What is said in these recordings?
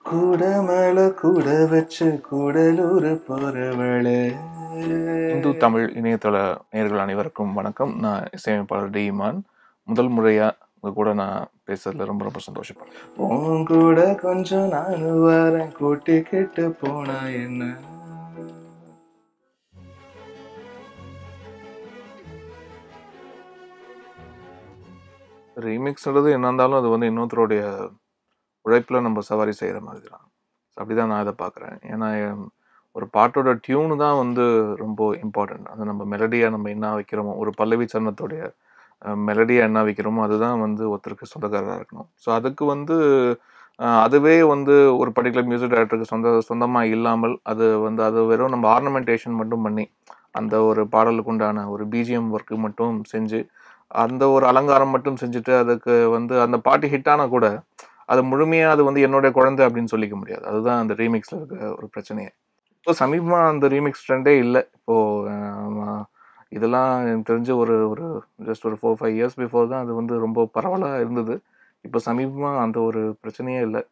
கூட மேல கூட வச்சு கூடலூர் போறவளே. இந்து தமிழ் இணையதள நேயர்கள் அனைவருக்கும் வணக்கம். நான் இசையமைப்பாளர் டி இமான். முதல் முறையா உங்க கூட நான் பேசுறதுல ரொம்ப ரொம்ப சந்தோஷப்படுறேன். உன் கூட கொஞ்சம் நானும் வரேன், கூட்டிக்கிட்டு போனா என்ன? ரீமிக்ஸ்ன்றது என்ன இருந்தாலும் அது வந்து இன்னொருத்தருடைய உழைப்புல நம்ம சவாரி செய்யற மாதிரி தான். அப்படிதான் நான் இதை பார்க்குறேன். ஏன்னா ஒரு பாட்டோட டியூனு தான் வந்து ரொம்ப இம்பார்ட்டன்ட். அது நம்ம மெலடியா நம்ம என்ன வைக்கிறோமோ, ஒரு பல்லவி சரணத்துடைய மெலடியா என்ன வைக்கிறோமோ அதுதான் வந்து ஒருத்தருக்கு சொந்தக்காரராக இருக்கணும். ஸோ அதுக்கு வந்து அதுவே வந்து ஒரு பர்டிகுலர் மியூசிக் டைரக்டருக்கு சொந்தமாக இல்லாமல் அது வெறும் நம்ம ஆர்னமெண்டேஷன் மட்டும் பண்ணி அந்த ஒரு பாடலுக்கு உண்டான ஒரு பிஜிஎம் ஒர்க்கு மட்டும் செஞ்சு அந்த ஒரு அலங்காரம் மட்டும் செஞ்சுட்டு அதுக்கு வந்து அந்த பாட்டு ஹிட் ஆனால் கூட அது முழுமையாக அது வந்து என்னுடைய குழந்தை அப்படின்னு சொல்லிக்க முடியாது. அதுதான் அந்த ரீமிக்ஸில் இருக்க ஒரு பிரச்சனையே. இப்போ சமீபமாக அந்த ரீமிக்ஸ் ட்ரெண்டே இல்லை. இப்போது இதெல்லாம் எனக்கு தெரிஞ்சு ஒரு ஒரு ஜஸ்ட் ஒரு 4-5 இயர்ஸ் பிஃபோர் தான் அது வந்து ரொம்ப பரவலாக இருந்தது. இப்போ சமீபமாக அந்த ஒரு பிரச்சனையே இல்லை.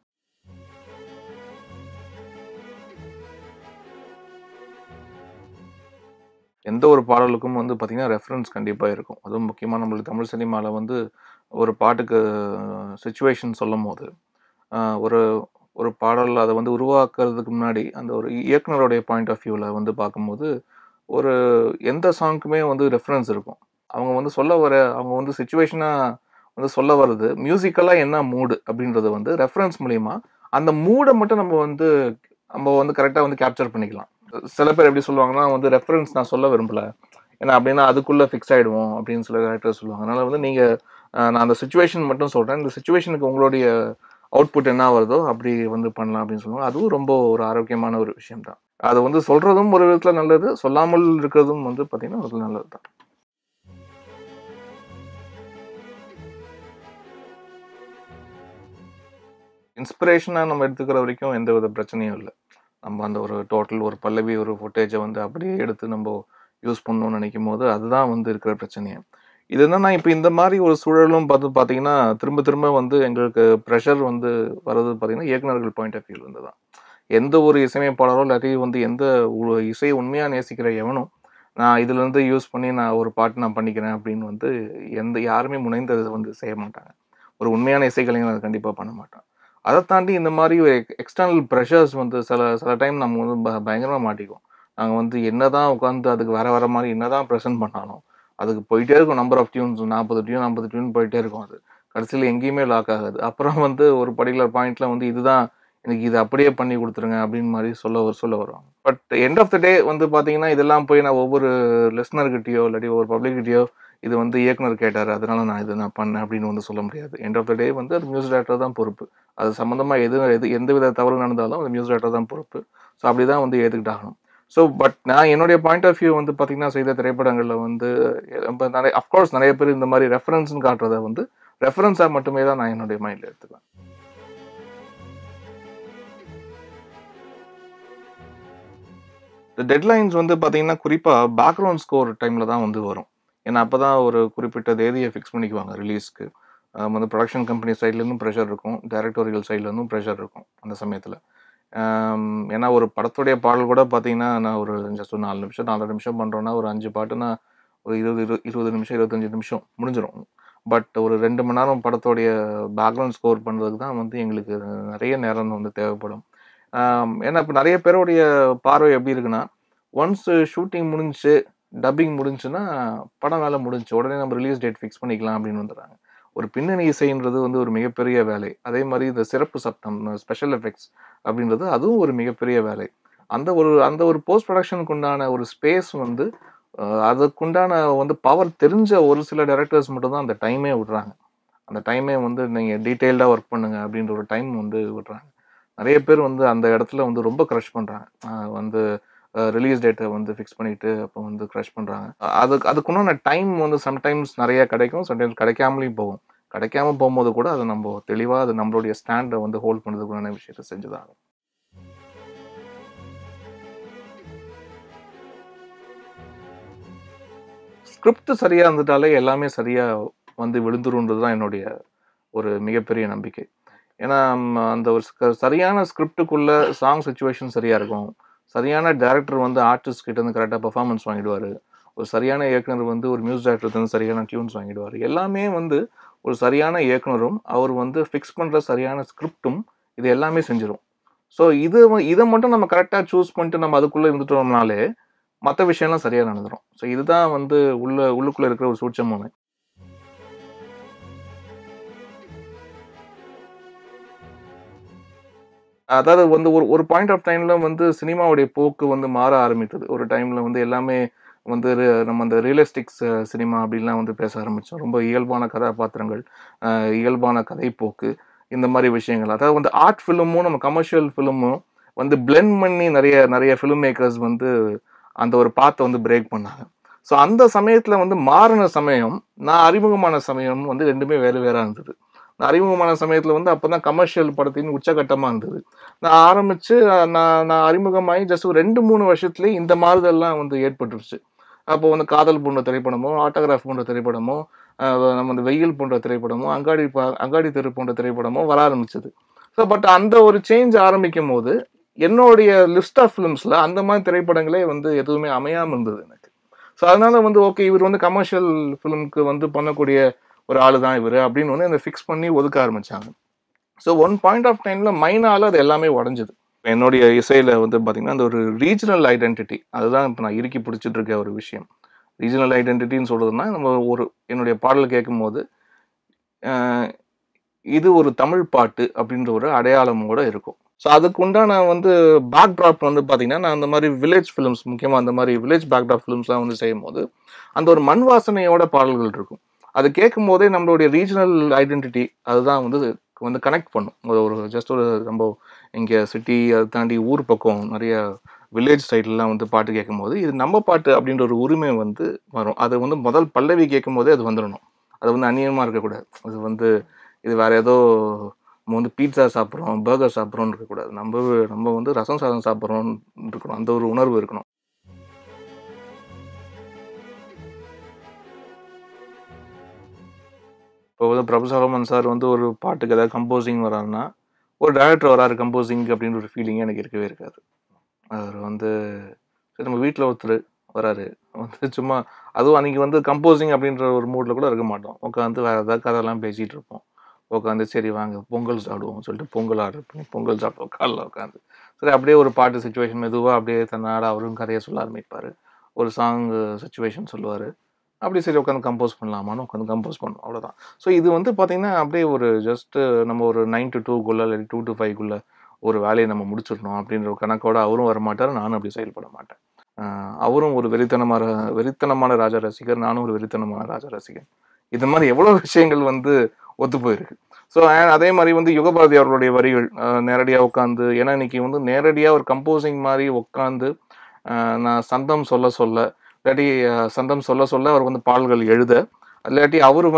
எந்த ஒரு பாடலுக்கும் வந்து பார்த்திங்கன்னா ரெஃபரன்ஸ் கண்டிப்பாக இருக்கும். அதுவும் முக்கியமாக நம்மளுக்கு தமிழ் சினிமாவில் வந்து ஒரு பாட்டுக்கு சிச்சுவேஷன் சொல்லும் போது ஒரு ஒரு பாடல் அதை வந்து உருவாக்குறதுக்கு முன்னாடி அந்த ஒரு இயக்குனருடைய பாயிண்ட் ஆஃப் வியூவில் வந்து பார்க்கும்போது ஒரு எந்த சாங்க்குமே வந்து ரெஃபரன்ஸ் இருக்கும். அவங்க வந்து அவங்க வந்து சிச்சுவேஷனாக வந்து சொல்ல வர்றது மியூசிக்கலாக என்ன மூடு அப்படின்றது வந்து ரெஃபரன்ஸ் மூலிமா அந்த மூடை மட்டும் நம்ம வந்து கரெக்டாக வந்து கேப்சர் பண்ணிக்கலாம். சில பேர் எப்படி சொல்லுவாங்கன்னா வந்து ரெஃபரன்ஸ் நான் சொல்ல விரும்பல, ஏன்னா அப்படின்னா அதுக்குள்ளே ஃபிக்ஸ் ஆகிடுவோம் அப்படின்னு சில டேரக்டர் சொல்லுவாங்க. அதனால் வந்து நீங்கள் நான் அந்த சுச்சுவேஷன் மட்டும் சொல்கிறேன், இந்த சுச்சுவேஷனுக்கு உங்களுடைய அவுட்புட் என்ன வருதோ அப்படி வந்து பண்ணலாம் அப்படின்னு சொல்லுவாங்க. அதுவும் ரொம்ப ஒரு ஆரோக்கியமான ஒரு விஷயம் தான். அது வந்து சொல்கிறதும் ஒரு விதத்தில் நல்லது, சொல்லாமல் இருக்கிறதும் வந்து பார்த்திங்கன்னா ஒரு நல்லது தான். இன்ஸ்பிரேஷனாக நம்ம எடுத்துக்கிற வரைக்கும் எந்த வித பிரச்சனையும் இல்லை. நம்ம அந்த ஒரு டோட்டல் ஒரு பல்லவி ஒரு ஃபுட்டேஜை வந்து அப்படியே எடுத்து நம்ம யூஸ் பண்ணணும்னு நினைக்கும் போது அதுதான் வந்து இருக்கிற பிரச்சனையே. இது என்னன்னா இப்போ இந்த மாதிரி ஒரு சூழலும் பார்த்தீங்கன்னா திரும்ப திரும்ப வந்து எங்களுக்கு ப்ரெஷர் வந்து வர்றது பார்த்தீங்கன்னா இயக்குனர்கள் பாயிண்ட் ஆஃப் வியூல இருந்து தான். எந்த ஒரு இசையமைப்பாளரோ இல்லாட்டி வந்து எந்த இசையை உண்மையாக நேசிக்கிற எவனும் நான் இதுலேருந்து யூஸ் பண்ணி நான் ஒரு பாட்டு நான் பண்ணிக்கிறேன் அப்படின்னு வந்து யாருமே முனைந்து அதை வந்து செய்ய மாட்டாங்க. ஒரு உண்மையான இசைக்கலைஞர் அதை கண்டிப்பாக பண்ண மாட்டான். அதை தாண்டி இந்த மாதிரி ஒரு எக்ஸ்டர்னல் ப்ரெஷர்ஸ் வந்து சில சில டைம் நம்ம வந்து பயங்கரமாக மாட்டிக்குவோம். நாங்கள் வந்து என்னதான் உட்காந்து அதுக்கு வர மாதிரி என்னதான் ப்ரெசென்ட் பண்ணாலும் அதுக்கு போயிட்டே இருக்கும். Number of tunes 40 tune 50 tune போயிட்டே இருக்கும். அது கடைசியில் எங்கேயுமே லாக் ஆகாது. அப்புறம் வந்து ஒரு பர்டிகுலர் பாயிண்ட்ல வந்து இதுதான் எனக்கு இது அப்படியே பண்ணி கொடுத்துருங்க அப்படின்னு மாதிரி சொல்ல வருவாங்க. பட் எண்ட் ஆஃப் த டே வந்து பார்த்தீங்கன்னா இதெல்லாம் போய் நான் ஒவ்வொரு லிஸ்னர்கிட்டயோ இல்லாட்டி ஒவ்வொரு பப்ளிக்கிட்டயோ இது வந்து இயக்குனர் கேட்டார் அதனால நான் பண்ணேன் அப்படின்னு வந்து சொல்ல முடியாது. எண்ட் ஆஃப் த டே வந்து அது மியூசிக் டைரக்டர் தான் பொறுப்பு. அது சம்மந்தமாக எந்த வித தவறு நடந்தாலும் அது மியூசிக் டைரக்டர் தான் பொறுப்பு. ஸோ அப்படி தான் வந்து ஏற்றுக்கிட்டாகணும். ஸோ பட் நான் என்னுடைய பாயிண்ட் ஆஃப் வியூ வந்து பார்த்தீங்கன்னா செய்த திரைப்படங்களில் வந்து இப்போ அஃப்கோர்ஸ் நிறைய பேர் இந்த மாதிரி ரெஃபரன்ஸ்னு காட்டுறதை வந்து ரெஃபரன்ஸாக மட்டுமே தான் நான் என்னுடைய மைண்டில் எடுத்துக்குவேன். இந்த டெட்லைன்ஸ் வந்து பார்த்தீங்கன்னா குறிப்பாக பேக்ரவுண்ட் ஸ்கோர் டைமில் தான் வந்து வரும். ஏன்னா அப்போ தான் ஒரு குறிப்பிட்ட தேதியை ஃபிக்ஸ் பண்ணிக்குவாங்க ரிலீஸ்க்கு. வந்து ப்ரொடக்ஷன் கம்பெனி சைட்லேருந்தும் ப்ரெஷர் இருக்கும், டைரக்டோரியல் சைட்லேருந்தும் ப்ரெஷர் இருக்கும் அந்த சமயத்தில். ஏன்னா ஒரு படத்துடைய பாடல் கூட பார்த்தீங்கன்னா நான் ஒரு ஜஸ்ட் 4 நிமிஷம் 4 நிமிஷம் பண்ணுறோன்னா ஒரு 5 பாட்டுனா ஒரு 20 நிமிஷம் 25 நிமிஷம் முடிஞ்சிடும். பட் ஒரு 2 மணி நேரம் படத்தோடைய பேக்ரவுண்ட் ஸ்கோர் பண்ணுறதுக்கு தான் வந்து எங்களுக்கு நிறைய நேரம் வந்து தேவைப்படும். ஏன்னா இப்போ நிறைய பேருடைய பார்வை எப்படி இருக்குன்னா, ஒன்ஸ் ஷூட்டிங் முடிஞ்சுச்சு, டப்பிங் முடிஞ்சுன்னா படம் வேலை முடிஞ்சுச்சு, உடனே நம்ம ரிலீஸ் டேட் ஃபிக்ஸ் பண்ணிக்கலாம் அப்படின்னு வந்துடுறாங்க. ஒரு பின்னணி இசைன்றது வந்து ஒரு மிகப்பெரிய வேலை. அதே மாதிரி இந்த சிறப்பு சத்தம், ஸ்பெஷல் எஃபெக்ட்ஸ் அப்படின்றது அதுவும் ஒரு மிகப்பெரிய வேலை. அந்த ஒரு போஸ்ட் ப்ரொடக்ஷனுக்கு உண்டான ஒரு ஸ்பேஸ் வந்து அதுக்குண்டான வந்து பவர் தெரிஞ்ச ஒரு சில டைரக்டர்ஸ் மட்டும் தான் அந்த டைமே விடுறாங்க. அந்த டைமே வந்து நீங்கள் டீட்டெயில்டாக ஒர்க் பண்ணுங்க அப்படின்ற ஒரு டைம் வந்து விடுறாங்க. நிறைய பேர் வந்து அந்த இடத்துல வந்து ரொம்ப க்ரஷ் பண்ணுறாங்க. வந்து ரிலீஸ் டேட்டை வந்து ஃபிக்ஸ் பண்ணிட்டு அப்போ வந்து க்ரஷ் பண்ணுறாங்க. அதுக்குண்டான டைம் வந்து சம்டைம்ஸ் நிறைய கிடைக்கும், சம்டைம்ஸ் கிடைக்காமலையும் போகும். கிடைக்காம போகும்போது கூட அதை நம்ம தெளிவாக அது நம்மளுடைய ஸ்டாண்டை வந்து ஹோல்ட் பண்ணுறதுக்குண்டான விஷயத்தை செஞ்சுதான். ஸ்கிரிப்ட் சரியாக இருந்துட்டாலே எல்லாமே சரியாக வந்து விழுந்துருன்றது தான் என்னுடைய ஒரு மிகப்பெரிய நம்பிக்கை. ஏன்னா அந்த ஒரு சரியான ஸ்கிரிப்டுக்குள்ள சாங் சிச்சுவேஷன் சரியா இருக்கும். சரியான டைரக்டர் வந்து ஆர்டிஸ்ட் கிட்ட இருந்து கரெக்டாக பெர்ஃபார்மன்ஸ் வாங்கிடுவாரு. ஒரு சரியான இயக்குனர் வந்து ஒரு மியூசிக் டைரக்டர் வந்து சரியான டியூன்ஸ் வாங்கிடுவாரு. எல்லாமே வந்து ஒரு சரியான இயக்குனரும், அவர் வந்து ஃபிக்ஸ் பண்ற சரியான ஸ்கிரிப்டும் இது எல்லாமே செஞ்சிரும். ஸோ இதை மட்டும் நம்ம கரெக்டாக சூஸ் பண்ணிட்டு நம்ம அதுக்குள்ள இருந்துட்டோம்னாலே மற்ற விஷயம்லாம் சரியா நடந்துரும். ஸோ இதுதான் வந்து உள்ளுக்குள்ள இருக்கிற ஒரு சூட்சமுமே. அதாவது வந்து ஒரு ஒரு பாயிண்ட் ஆஃப் டைம்ல வந்து சினிமாவுடைய போக்கு வந்து மாற ஆரம்பித்தது. ஒரு டைம்ல வந்து எல்லாமே வந்து நம்ம அந்த ரியலிஸ்டிக்ஸ் சினிமா அப்படின்லாம் வந்து பேச ஆரம்பிச்சோம். ரொம்ப இயல்பான கதாபாத்திரங்கள், இயல்பான கதைப்போக்கு, இந்த மாதிரி விஷயங்கள். அதாவது வந்து ஆர்ட் ஃபிலிமும் நம்ம கமர்ஷியல் ஃபிலிமும் வந்து பிளெண்ட் பண்ணி நிறைய நிறைய ஃபிலிம் மேக்கர்ஸ் வந்து அந்த ஒரு பாத்தை வந்து பிரேக் பண்ணாங்க. ஸோ அந்த சமயத்துல வந்து மாறின சமயம், நான் அறிமுகமான சமயம் வந்து ரெண்டுமே வேறு வேறா இருந்தது. நான் அறிமுகமான சமயத்துல வந்து அப்பதான் கமர்ஷியல் படத்தின் உச்சகட்டமா இருந்தது. நான் ஆரம்பிச்சு நான் அறிமுகமாகி ஜஸ்ட் ஒரு 2-3 வருஷத்துலயே இந்த மாறுதல்லாம் வந்து ஏற்பட்டுருச்சு. அப்போ வந்து காதல் போன்ற திரைப்படமோ, ஆட்டோகிராஃப் போன்ற திரைப்படமோ, நம்ம இந்த வெயில் போன்ற திரைப்படமோ, அங்காடி தெரு போன்ற திரைப்படமோ வர ஆரம்பிச்சது. ஸோ பட் அந்த ஒரு சேஞ்ச் ஆரம்பிக்கும் போது என்னுடைய லிஸ்ட் ஆஃப் ஃபிலிம்ஸ்ல அந்த மாதிரி திரைப்படங்களே வந்து எதுவுமே அமையாம இருந்தது எனக்கு. ஸோ அதனால வந்து ஓகே, இவர் வந்து கமர்ஷியல் ஃபிலிம்க்கு வந்து பண்ணக்கூடிய ஒரு ஆளு தான் இவர் அப்படின்னு வந்து அதை ஃபிக்ஸ் பண்ணி ஒதுக்க ஆரம்பிச்சாங்க. ஸோ ஒன் பாயிண்ட் ஆஃப் டைம்ல மைனால அது எல்லாமே உடஞ்சது. என்னுடைய இசையில வந்து பாத்தீங்கன்னா அந்த ஒரு ரீஜனல் ஐடென்டிட்டி, அதுதான் இப்போ நான் இறுக்கி பிடிச்சிட்டு இருக்க ஒரு விஷயம். ரீஜனல் ஐடென்டிட்டின்னு சொல்றதுன்னா, நம்ம ஒரு என்னுடைய பாடல் கேட்கும்போது இது ஒரு தமிழ் பாட்டு அப்படின்ற ஒரு அடையாளமோட இருக்கும். ஸோ அதுக்கு உண்டான வந்து பேக்ட்ராப் வந்து பார்த்தீங்கன்னா, நான் அந்த மாதிரி வில்லேஜ் ஃபிலிம்ஸ், முக்கியமாக அந்த மாதிரி வில்லேஜ் பேக்ட்ராப் ஃபிலிம்ஸ்லாம் வந்து செய்யும்போது அந்த ஒரு மண் வாசனையோட பாடல்கள் இருக்கும். அது கேட்கும் போதே நம்மளுடைய ரீஜனல் ஐடென்டிட்டி அதுதான் வந்து கனெக்ட் பண்ணும். ஒரு ஜஸ்ட் ஒரு நம்ம இங்கே சிட்டி அதை தாண்டி ஊர் பக்கம் நிறைய வில்லேஜ் சைட்லலாம் வந்து பாட்டு கேட்கும்போது இது நம்ம பாட்டு அப்படின்ற ஒரு உரிமை வந்து வரும். அது வந்து முதல் பல்லவி கேட்கும் போதே அது வந்துடணும். அது வந்து அந்நியமாக இருக்கக்கூடாது. அது வந்து இது வேற ஏதோ நம்ம வந்து பீட்சா சாப்பிட்றோம், பர்கர் சாப்பிட்றோம்னு இருக்கக்கூடாது. நம்ம வந்து ரசம் சாதம் சாப்பிட்றோம்னு இருக்கணும். அந்த ஒரு உணர்வு இருக்கணும். இப்போ வந்து பிரபு சலமன் சார் வந்து ஒரு பாட்டுக்கு ஏதாவது கம்போசிங் வராருன்னா, ஒரு டைரக்டர் வராரு கம்போசிங் அப்படின்ற ஒரு ஃபீலிங்கே எனக்கு இருக்கவே இருக்காது. அவர் வந்து சரி நம்ம வீட்டில் ஒருத்தர் வராரு வந்து சும்மா, அதுவும் அன்னைக்கு வந்து கம்போசிங் அப்படின்ற ஒரு மூடில் கூட இருக்க மாட்டோம். உட்காந்து வேறு ஏதாவது கதையெல்லாம் பேசிகிட்டு இருப்போம். உட்காந்து சரி வாங்க பொங்கல் சாப்பிடுவோம் சொல்லிட்டு பொங்கல் ஆர்டர் பண்ணி பொங்கல் சாப்பிடுவோம் காலைல உட்காந்து. சரி அப்படியே ஒரு பாட்டு சுச்சுவேஷன் மெதுவாக அப்படியே தன்னாட அவரும் கதையை சொல்ல ஆரம்பிப்பார். ஒரு சாங் சுச்சுவேஷன் சொல்லுவார். அப்படி சரி உட்காந்து கம்போஸ் பண்ணலாமான்னு உட்காந்து கம்போஸ் பண்ணுவோம், அவ்வளோதான். ஸோ இது வந்து பார்த்தீங்கன்னா அப்படியே ஒரு ஜஸ்ட்டு நம்ம ஒரு 9 to 2க்குள்ளே இல்லை 2 to 5க்குள்ளே ஒரு வேலையை நம்ம முடிச்சிடணும் அப்படின்ற ஒரு கணக்கோட அவரும் வரமாட்டார், நானும் அப்படி செயல்பட மாட்டேன். அவரும் ஒரு வெறித்தனமான ராஜா ரசிகர், நானும் ஒரு வெறித்தனமான ராஜா ரசிகர். இது மாதிரி எவ்வளோ விஷயங்கள் வந்து ஒத்து போயிருக்கு. ஸோ அதே மாதிரி வந்து யுகபாரதி அவர்களுடைய வரிகள் நேரடியாக உட்காந்து, ஏன்னா இன்னைக்கு வந்து நேரடியாக ஒரு கம்போசிங் மாதிரி உட்காந்து நான் சந்தம் சொல்ல சொல்ல இல்லாட்டி சந்தம் சொல்ல சொல்ல அவர் வந்து பாடல்கள் எழுத, இல்லாட்டி அவரு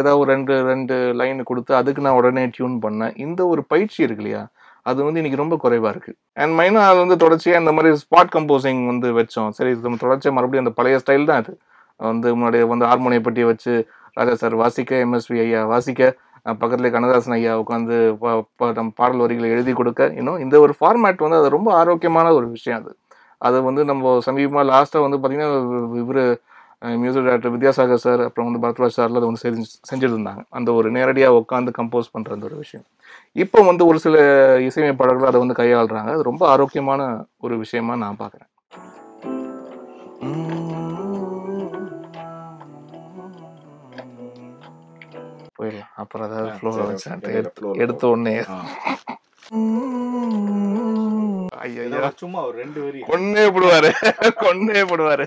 ஏதாவது ஒரு ரெண்டு ரெண்டு லைன் கொடுத்து அதுக்கு நான் உடனே டியூன் பண்ணேன். இந்த ஒரு பயிற்சி இருக்கு இல்லையா, அது வந்து இன்னைக்கு ரொம்ப குறைவா இருக்கு. அண்ட் மெயினா அது வந்து தொடர்ச்சியாக இந்த மாதிரி ஸ்பாட் கம்போசிங் வந்து வச்சோம். சரி நம்ம தொடர்ச்சியாக மறுபடியும் அந்த பழைய ஸ்டைல் தான் அது. வந்து முன்னாடி வந்து ஹார்மோனிய பெட்டி வச்சு ராஜா சார் வாசிக்க, எம்எஸ்வி ஐயா வாசிக்க, பக்கத்துல கண்ணதாசன் ஐயா உட்காந்து நம்ம பாடல் வரிகளை எழுதி கொடுக்க, இன்னும் இந்த ஒரு ஃபார்மேட் வந்து அது ரொம்ப ஆரோக்கியமான ஒரு விஷயம். அது வந்து நம்ம சமீபமாக லாஸ்ட்டாக வந்து பார்த்தீங்கன்னா இவர் மியூசிக் டைரக்டர் வித்யாசாகர் சார், அப்புறம் வந்து பரத்வாஜ் சார்லாம் அதை வந்து செஞ்சுட்டு இருந்தாங்க. அந்த ஒரு நேரடியாக உட்காந்து கம்போஸ் பண்ணுற அந்த ஒரு விஷயம். இப்போ வந்து ஒரு சில இசையமைப்பாளர்கள் அதை வந்து கையாளுறாங்க. அது ரொம்ப ஆரோக்கியமான ஒரு விஷயமா நான் பார்க்குறேன். போயிடலாம். அப்புறம் அதாவது ஃப்ளோரை வச்சு எடுத்த உடனே ஐயா சும்மா ஒரு 2 வரி கொன்னே போடுவாரு. கொன்னே போடுவாரு.